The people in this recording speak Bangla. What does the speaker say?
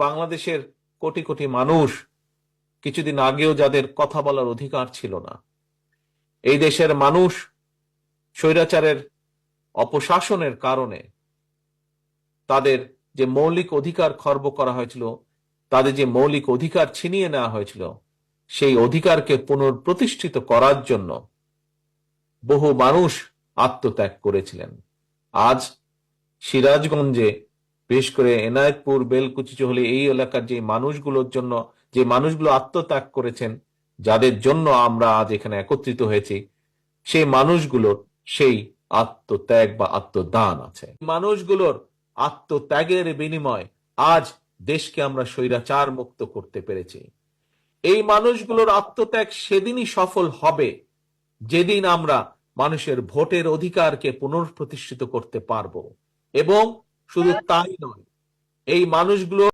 বাংলাদেশের কোটি কোটি মানুষ কিছুদিন আগেও যাদের কথা বলার অধিকার ছিল না, এই দেশের মানুষ স্বৈরাচারের অপশাসনের কারণে তাদের যে মৌলিক অধিকার খর্ব করা হয়েছিল, তাদের যে মৌলিক অধিকার ছিনিয়ে নেওয়া হয়েছিল, সেই অধিকারকে পুনঃপ্রতিষ্ঠিত করার জন্য বহু মানুষ আত্মত্যাগ করেছিলেন। আজ সিরাজগঞ্জে, বিশেষ করে এনায়েতপুর, বেলকুচি, চৌহলি এই এলাকার যে মানুষগুলোর জন্য, যে মানুষগুলো আত্মত্যাগ করেছেন, যাদের জন্য আমরা আজ এখানে একত্রিত হয়েছি, সেই মানুষগুলোর সেই আত্মত্যাগ বা আত্মদান আছে। মানুষগুলোর আত্মত্যাগের বিনিময় আজ দেশকে আমরা স্বৈরাচার মুক্ত করতে পেরেছি। এই মানুষগুলোর আত্মত্যাগ সেদিনই সফল হবে যেদিন আমরা মানুষের ভোটের অধিকারকে পুনঃপ্রতিষ্ঠিত করতে পারবো। এবং শুধু তাই নয়, এই মানুষগুলো